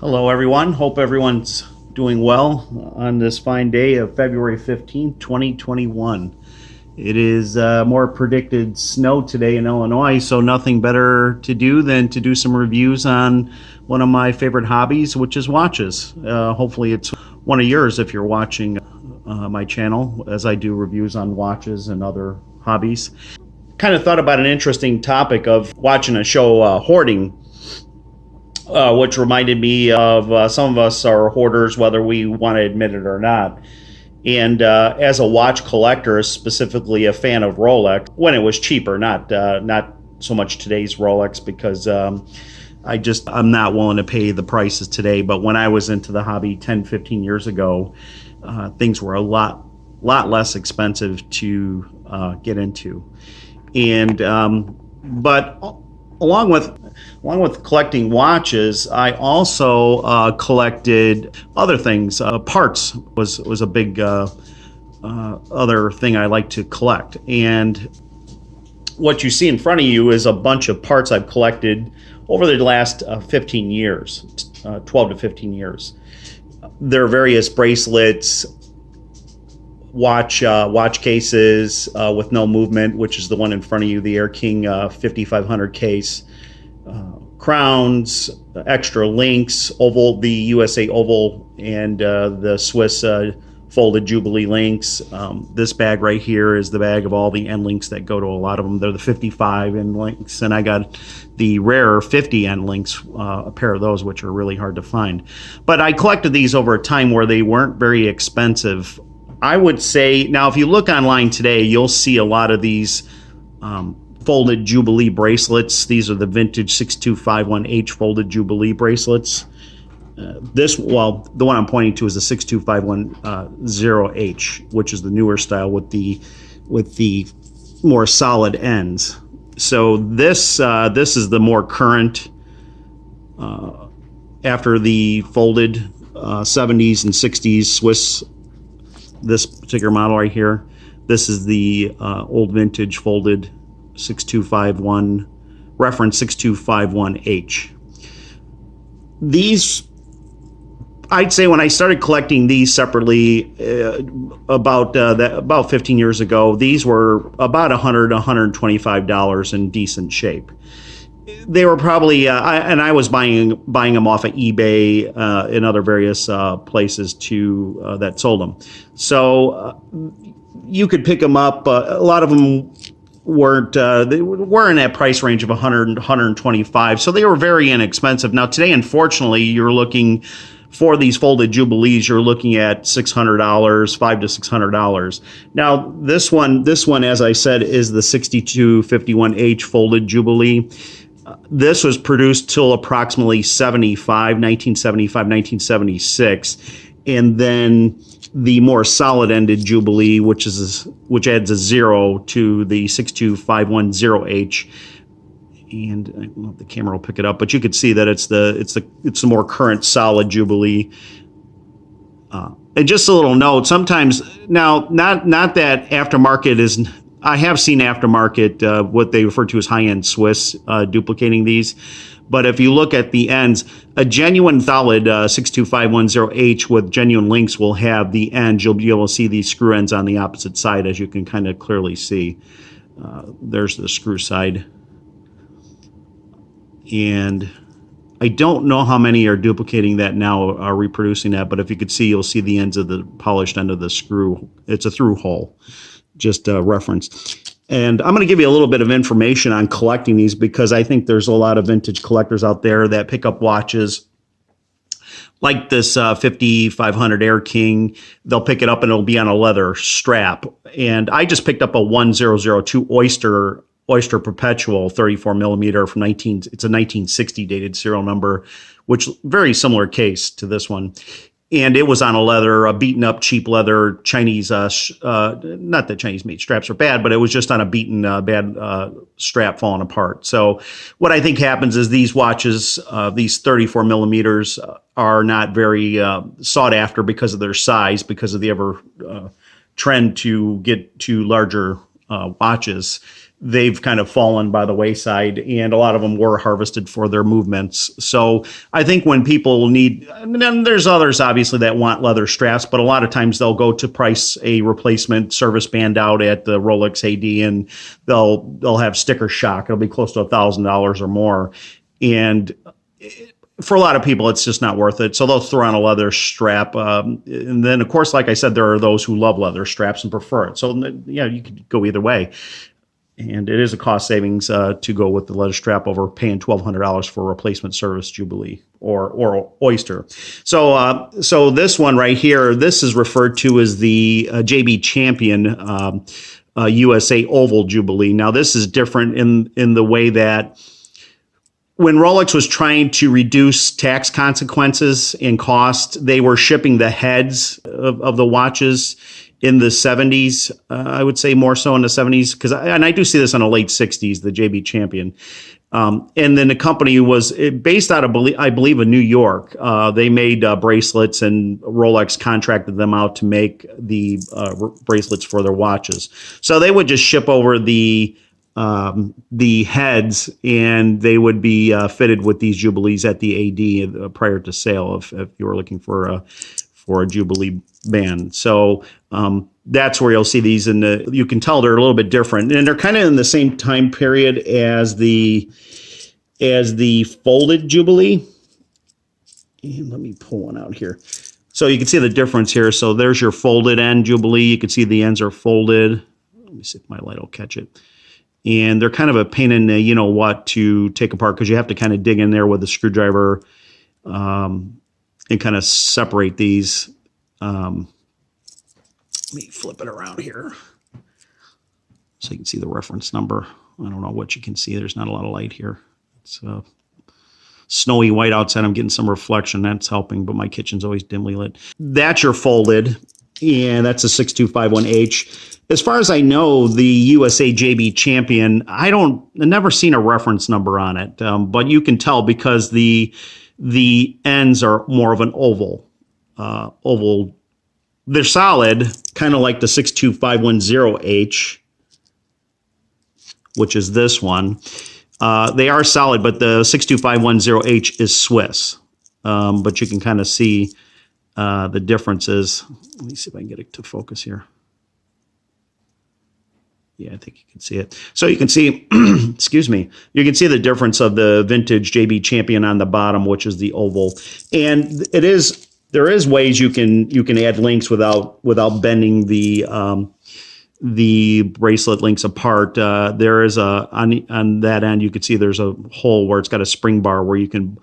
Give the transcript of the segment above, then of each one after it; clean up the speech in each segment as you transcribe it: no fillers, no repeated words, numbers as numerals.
Hello, everyone. Hope everyone's doing well on this fine day of February 15th, 2021. It is more predicted snow today in Illinois, so nothing better to do than to do some reviews on one of my favorite hobbies, which is watches. Hopefully, it's one of yours if you're watching my channel, as I do reviews on watches and other hobbies. Kind of thought about an interesting topic of watching a show, hoarding. Which reminded me of some of us are hoarders, whether we want to admit it or not. And as a watch collector, specifically a fan of Rolex, when it was cheaper, not so much today's Rolex, because I'm not willing to pay the prices today. But when I was into the hobby 10, 15 years ago, things were a lot less expensive to get into. And but along with collecting watches, I also collected other things. Parts was a big other thing I like to collect. And what you see in front of you is a bunch of parts I've collected over the last 15 years, 12 to 15 years. There are various bracelets, watch cases with no movement, which is the one in front of you, the Air King 5500 case. Crowns, extra links, oval, the USA oval, and the Swiss folded jubilee links. This bag right here is the bag of all the end links that go to a lot of them. They're the 55 end links, and I got the rare 50 end links, a pair of those, which are really hard to find. But I collected these over a time where they weren't very expensive. I would say, now if you look online today, you'll see a lot of these folded jubilee bracelets. These are the vintage 6251H folded jubilee bracelets. The one I'm pointing to is the 6251H, which is the newer style with the more solid ends. So this is the more current, after the folded 70s and 60s Swiss. This particular model right here, this is the old vintage folded 6251, reference 6251H. These, I'd say when I started collecting these separately about 15 years ago, these were about $100, $125 in decent shape. They were probably, I was buying them off of eBay and other various places that sold them. So you could pick them up. A lot of them they were in that price range of 100, 125. So they were very inexpensive. Now today, unfortunately, you're looking for these folded jubilees. You're looking at $600, $500 to $600. Now this one, as I said, is the 6251H folded jubilee. This was produced till approximately 1975, 1976. And then the more solid-ended jubilee, which adds a 0 to the 6251H. And I don't know if the camera will pick it up, but you could see that it's the more current solid jubilee. And just a little note, sometimes now, not that aftermarket is. I have seen aftermarket, what they refer to as high-end Swiss, duplicating these. But if you look at the ends, a genuine solid 62510H with genuine links will have the ends. You'll be able to see these screw ends on the opposite side, as you can kind of clearly see. There's the screw side. And I don't know how many are duplicating that now, are reproducing that. But if you could see, you'll see the ends of the polished end of the screw. It's a through hole. Just a reference. And I'm going to give you a little bit of information on collecting these, because I think there's a lot of vintage collectors out there that pick up watches like this 5500 Air King. They'll pick it up and it'll be on a leather strap. And I just picked up a 1002 Oyster Perpetual 34 millimeter from it's a 1960 dated serial number, which very similar case to this one. And it was on a beaten up, cheap leather Chinese, not that Chinese made straps are bad, but it was just on a beaten, bad strap falling apart. So what I think happens is these watches, these 34 millimeters are not very sought after because of their size, because of the trend to get to larger watches. they've kind of fallen by the wayside, and a lot of them were harvested for their movements. So I think when people need, and then there's others obviously that want leather straps, but a lot of times they'll go to price a replacement service band out at the Rolex AD, and they'll have sticker shock. It'll be close to $1,000 or more, and for a lot of people, it's just not worth it. So they'll throw on a leather strap. And then, of course, like I said, there are those who love leather straps and prefer it. So, yeah, you could go either way. And it is a cost savings to go with the leather strap over paying $1,200 for a replacement service Jubilee or Oyster. So this one right here, this is referred to as the JB Champion USA Oval Jubilee. Now, this is different in the way that when Rolex was trying to reduce tax consequences and cost, they were shipping the heads of the watches in the 70s. I would say more so in the 70s, because I do see this in the late 60s, the JB Champion. And then the company was based out of, I believe, in New York. They made bracelets, and Rolex contracted them out to make the bracelets for their watches. So they would just ship over the heads, and they would be fitted with these Jubilees at the AD prior to sale if you were looking for a Jubilee band. So that's where you'll see these, and you can tell they're a little bit different, and they're kind of in the same time period as the folded Jubilee. And let me pull one out here. So you can see the difference here. So there's your folded end Jubilee. You can see the ends are folded. Let me see if my light will catch it. And they're kind of a pain in the you-know-what to take apart, because you have to kind of dig in there with a screwdriver and kind of separate these. Let me flip it around here so you can see the reference number. I don't know what you can see. There's not a lot of light here. It's snowy white outside. I'm getting some reflection. That's helping, but my kitchen's always dimly lit. That's your folded, and that's a 6251H. As far as I know, the USA JB Champion, I've never seen a reference number on it, but you can tell because the ends are more of an oval. They're solid, kind of like the 62510H, which is this one. They are solid, but the 62510H is Swiss. But you can kind of see the differences. Let me see if I can get it to focus here. Yeah, I think you can see it. So you can see, excuse me, you can see the difference of the vintage JB Champion on the bottom, which is the oval. And there is ways you can add links without bending the bracelet links apart. There is on that end, you can see there's a hole where it's got a spring bar where you can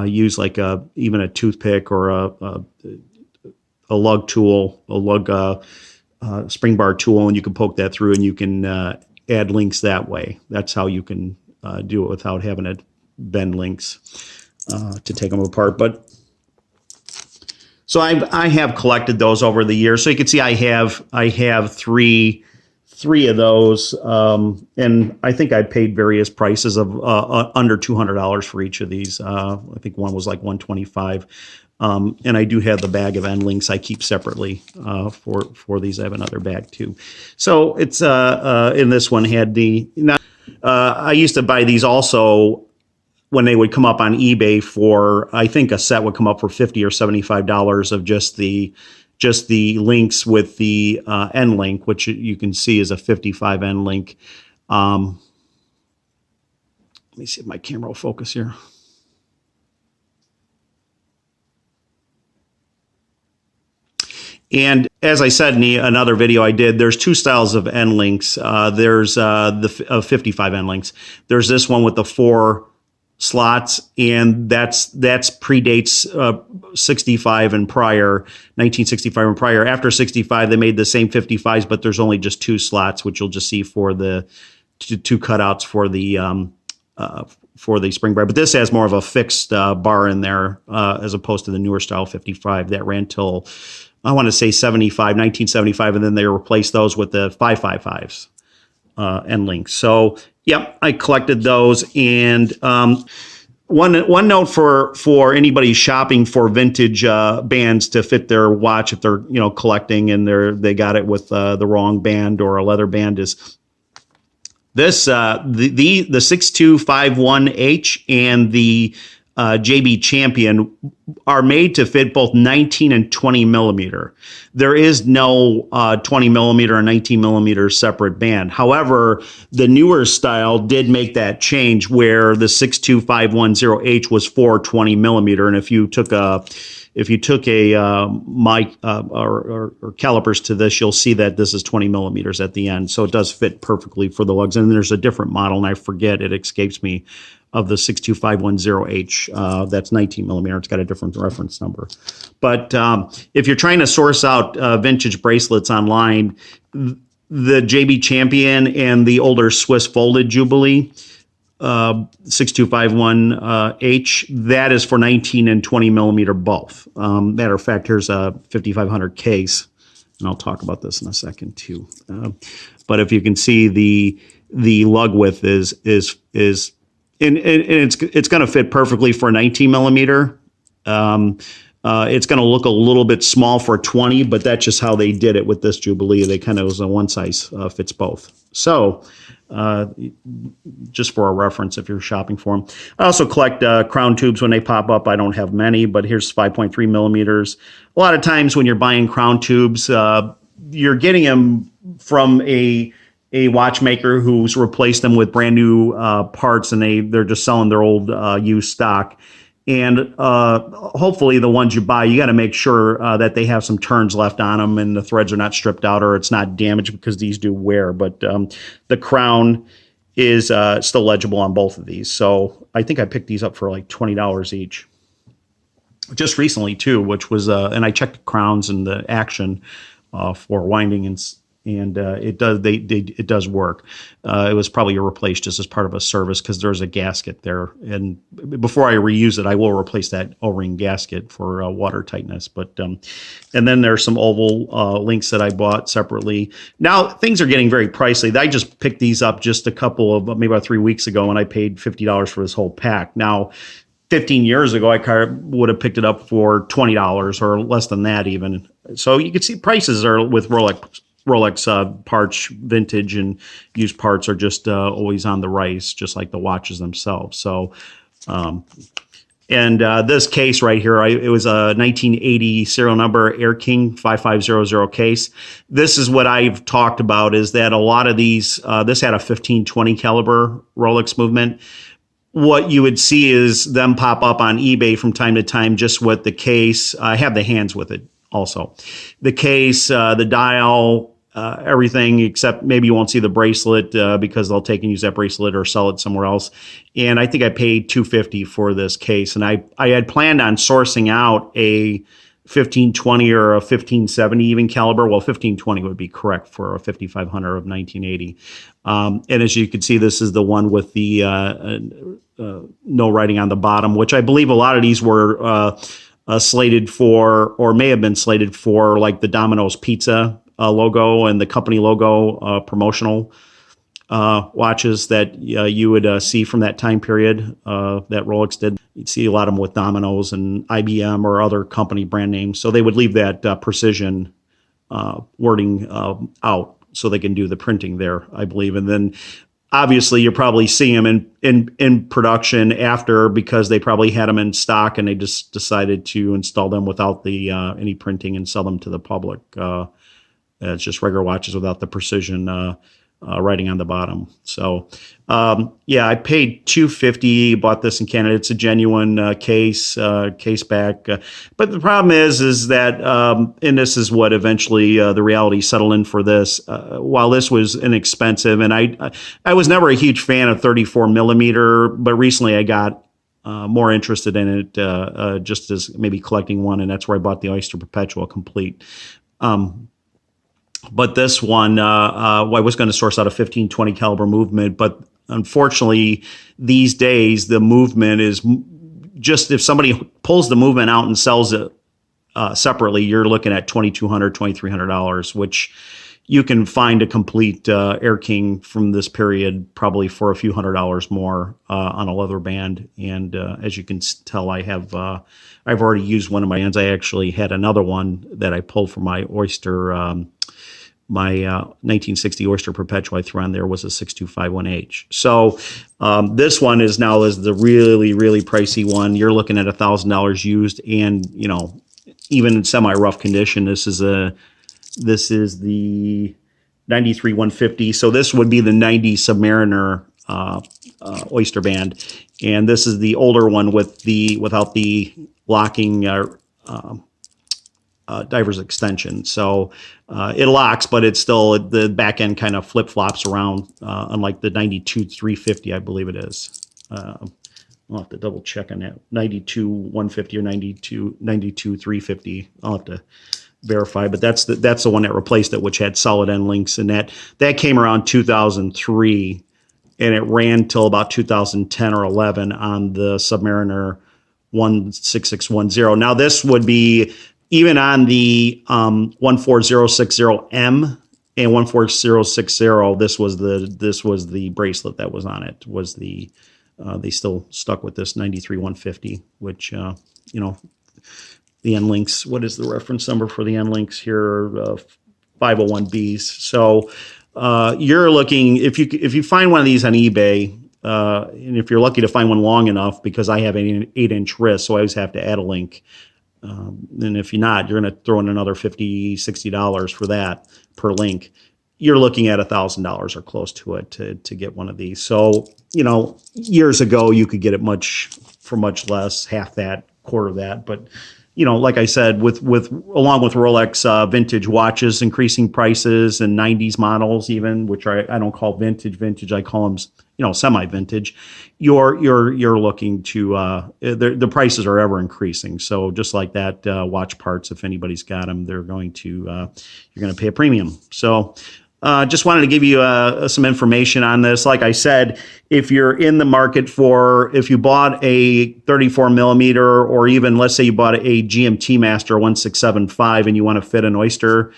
use like even a toothpick or a lug tool, spring bar tool, and you can poke that through, and you can add links that way. That's how you can do it without having to bend links to take them apart. But so I have collected those over the years. So you can see I have three of those, and I think I paid various prices of under $200 for each of these. I think one was like $125. And I do have the bag of end links I keep separately for these. I have another bag too. So it's in this one had I used to buy these also when they would come up on eBay for, I think a set would come up for $50 or $75 of just the links with the end link, which you can see is a 55 end link. Let me see if my camera will focus here. And as I said in another video I did, there's two styles of end links. There's the 55 end links. There's this one with the 4 slots, and that's predates 65 and prior, 1965 and prior. After 65, they made the same 55s, but there's only just 2 slots, which you'll just see for the 2 cutouts for the spring bar. But this has more of a fixed bar in there as opposed to the newer style 55 that ran till, I want to say 1975, and then they replaced those with the 555s end links. So, yep, I collected those. And one note for anybody shopping for vintage bands to fit their watch, if they're collecting and they got it with the wrong band or a leather band, is This the 6251H and the JB Champion are made to fit both 19 and 20 millimeter. There is no 20 millimeter and 19 millimeter separate band. However, the newer style did make that change where the 62510H was for 20 millimeter, and if you took a mic or calipers to this, you'll see that this is 20 millimeters at the end. So it does fit perfectly for the lugs. And there's a different model, and I forget, it escapes me, of the 62510H. That's 19 millimeter. It's got a different reference number. But if you're trying to source out vintage bracelets online, the JB Champion and the older Swiss folded Jubilee, 6251H, that is for 19 and 20 millimeter both. Matter of fact, here's a 5500 case, and I'll talk about this in a second too. But if you can see, the lug width is and it's going to fit perfectly for a 19 millimeter. It's going to look a little bit small for 20, but that's just how they did it with this Jubilee. They kind of was a one size fits both. So just for a reference, if you're shopping for them. I also collect crown tubes when they pop up. I don't have many, but here's 5.3 millimeters. A lot of times when you're buying crown tubes, you're getting them from a watchmaker who's replaced them with brand new parts, and they're just selling their old used stock. And hopefully the ones you buy, you got to make sure that they have some turns left on them and the threads are not stripped out or it's not damaged, because these do wear. But the crown is still legible on both of these. So I think I picked these up for like $20 each. Just recently too, which was, and I checked the crowns and the action for winding, and it does work. It was probably replaced just as part of a service because there's a gasket there, and before I reuse it, I will replace that O-ring gasket for water tightness. But and then there's some oval links that I bought separately. Now things are getting very pricey. I just picked these up just maybe about 3 weeks ago, and I paid $50 for this whole pack. Now, 15 years ago, I would have picked it up for $20 or less than that even. So you can see prices are with Rolex parts, vintage and used parts, are just always on the rise, just like the watches themselves. So, this case right here, it was a 1980 serial number Air King 5500 case. This is what I've talked about, is that a lot of these, this had a 1520 caliber Rolex movement. What you would see is them pop up on eBay from time to time, just with the case. I have the hands with it also. The case, the dial, everything, except maybe you won't see the bracelet because they'll take and use that bracelet or sell it somewhere else. And I think I paid $250 for this case. And I had planned on sourcing out a 1520 or a 1570 even caliber. Well, 1520 would be correct for a 5500 of 1980. And as you can see, this is the one with the no writing on the bottom, which I believe a lot of these were slated for, or may have been slated for, like the Domino's Pizza logo and the company logo promotional watches that you would see from that time period that Rolex did. You'd see a lot of them with Domino's and IBM or other company brand names. So they would leave that precision wording out so they can do the printing there, I believe. And then obviously you probably see them in production after, because they probably had them in stock and they just decided to install them without the any printing and sell them to the public. It's just regular watches without the precision writing on the bottom. So, I paid $250. Bought this in Canada. It's a genuine case back. But the problem is that, and this is what eventually the reality settled in for this. While this was inexpensive, and I was never a huge fan of 34 millimeter, but recently I got more interested in it, just as maybe collecting one, and that's where I bought the Oyster Perpetual Complete. But this one, I was going to source out a 1520 caliber movement, but unfortunately, these days the movement is just, if somebody pulls the movement out and sells it separately, you're looking at $2,200, $2,300, which you can find a complete Air King from this period probably for a few $100s more on a leather band. And as you can tell, I've already used one of my hands. I actually had another one that I pulled from my Oyster my 1960 Oyster Perpetual I threw on there was a 6251H. So this one is the really, really pricey one. You're looking at $1,000 used, and even in semi-rough condition. This is the 93 150. So this would be the 90 Submariner Oyster band, and this is the older one without the locking diver's extension. So it locks, but it's still, the back end kind of flip flops around, unlike the 92 350, I believe it is. I'll have to double check on that. 92 150 or 92 350. I'll have to verify, but that's the one that replaced it, which had solid end links, and that came around 2003, and it ran till about 2010 or 11 on the Submariner 16610. Now this would be even on the 14060M and 14060. This was the bracelet that was on it. They still stuck with this 93 150, which the end links. What is the reference number for the end links here? 501Bs. So you're looking, if you find one of these on eBay, and if you're lucky to find one long enough, because I have an 8-inch wrist, so I always have to add a link. And if you're not, you're going to throw in another $50, $60 for that per link. You're looking at $1,000 or close to it to get one of these. So, years ago you could get it for much less, half that, quarter that. But, like I said, along with Rolex vintage watches increasing prices, and 90s models even, which I don't call vintage, I call them semi-vintage. You're looking to the prices are ever increasing. So just like that, watch parts, if anybody's got them, you're going to pay a premium. So just wanted to give you some information on this. Like I said, if you're in the market if you bought a 34 millimeter, or even let's say you bought a GMT Master 1675 and you want to fit an Oyster,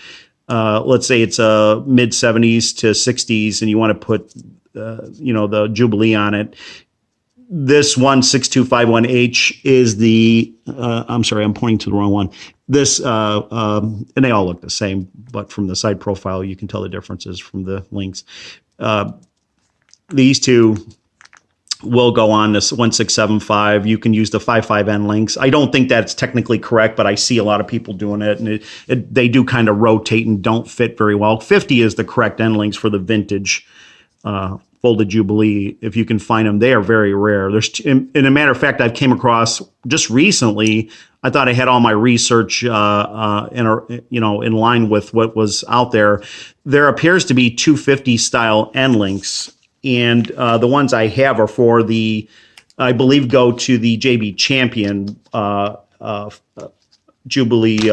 let's say it's a mid 70s to 60s, and you want to put the Jubilee on it. This 16251H is the, I'm sorry, I'm pointing to the wrong one. This, and they all look the same, but from the side profile, you can tell the differences from the links. These two will go on this 1675. You can use the 55N links. I don't think that's technically correct, but I see a lot of people doing it, and they do kind of rotate and don't fit very well. 50 is the correct end links for the vintage folded Jubilee. If you can find them, they are very rare. In a matter of fact, I came across just recently. I thought I had all my research in line with what was out there. There appears to be 250 style end links, and the ones I have are for I believe go to the JB Champion Jubilee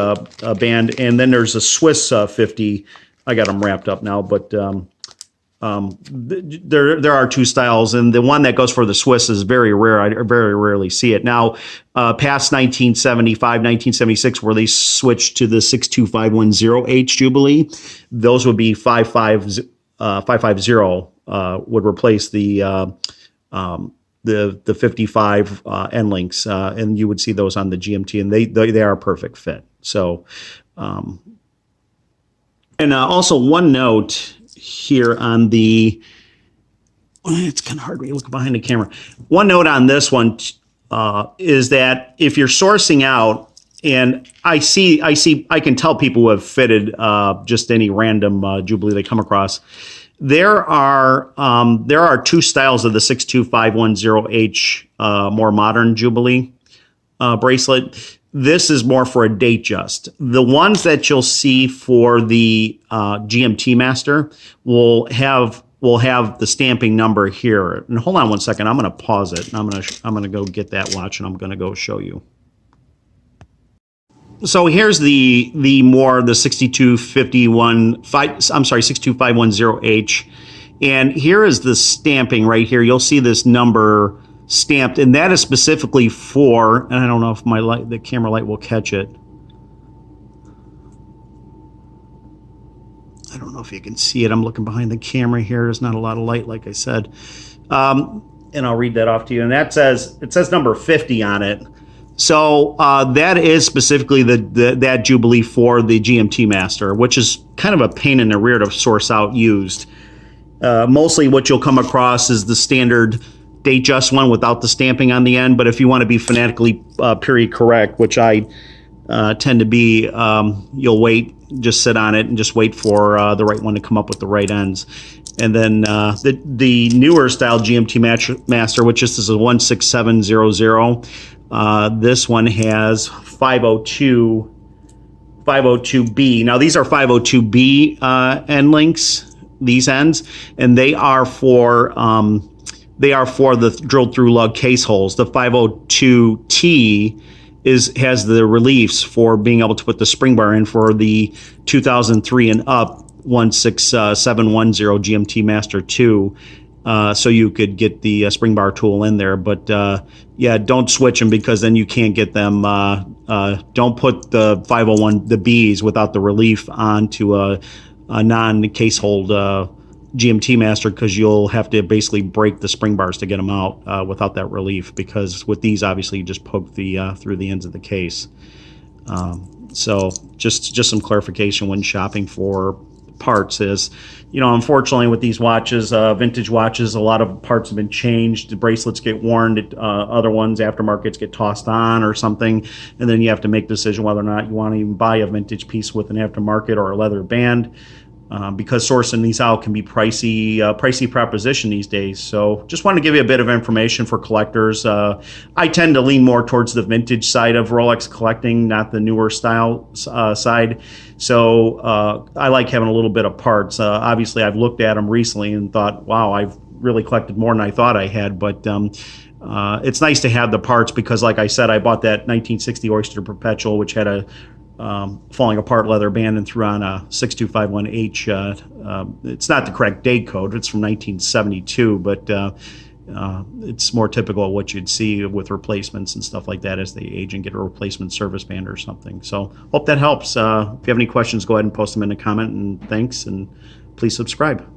band, and then there's a Swiss 50. I got them wrapped up now, but there are two styles, and the one that goes for the Swiss is very rare. I very rarely see it. Now, past 1975, 1976, where they switched to the 62510H Jubilee, those would be 550 would replace the 55 end links, and you would see those on the GMT, and they are a perfect fit. So, and also one note here on it's kind of hard when you look behind the camera. One note on this one is that if you're sourcing out, and I can tell people who have fitted just any random Jubilee they come across, there are two styles of the 62510H more modern Jubilee bracelet. This is more for a date just. The ones that you'll see for the GMT Master will have the stamping number here. And hold on one second. I'm going to pause it. And I'm going to go get that watch, and I'm going to go show you. So here's the 62510H, and here is the stamping right here. You'll see this number stamped, and that is specifically for, and I don't know if the camera light will catch it. I don't know if you can see it. I'm looking behind the camera here. There's not a lot of light, like I said. And I'll read that off to you. And it says number 50 on it. So that is specifically that Jubilee for the GMT Master, which is kind of a pain in the rear to source out used. Mostly what you'll come across is the standard Datejust one without the stamping on the end. But if you want to be phonetically period correct, which I tend to be, you'll wait, just sit on it and just wait for the right one to come up with the right ends. And then the newer style GMT Master, which is a 16700, this one has 502B. Now these are 502B end links, these ends, and they are for the drilled through lug case holes. The 502T has the reliefs for being able to put the spring bar in for the 2003 and up 16710 GMT Master 2, so you could get the spring bar tool in there. But yeah, don't switch them, because then you can't get them. Don't put the 501, the Bs without the relief onto a non-case hold GMT Master, because you'll have to basically break the spring bars to get them out without that relief, because with these, obviously, you just poke the through the ends of the case. So just some clarification when shopping for parts is, unfortunately with these watches, vintage watches, a lot of parts have been changed. The bracelets get worn, other ones, aftermarkets, get tossed on or something, and then you have to make a decision whether or not you want to even buy a vintage piece with an aftermarket or a leather band. Because sourcing these out can be pricey proposition these days. So just want to give you a bit of information for collectors. I tend to lean more towards the vintage side of Rolex collecting, not the newer style side. So I like having a little bit of parts. Obviously, I've looked at them recently and thought, wow, I've really collected more than I thought I had. But it's nice to have the parts, because like I said, I bought that 1960 Oyster Perpetual, which had a falling apart leather band, and threw on a 6251H. It's not the correct date code. It's from 1972, but it's more typical of what you'd see with replacements and stuff like that as they age and get a replacement service band or something. So hope that helps. If you have any questions, go ahead and post them in a comment, and thanks, and please subscribe.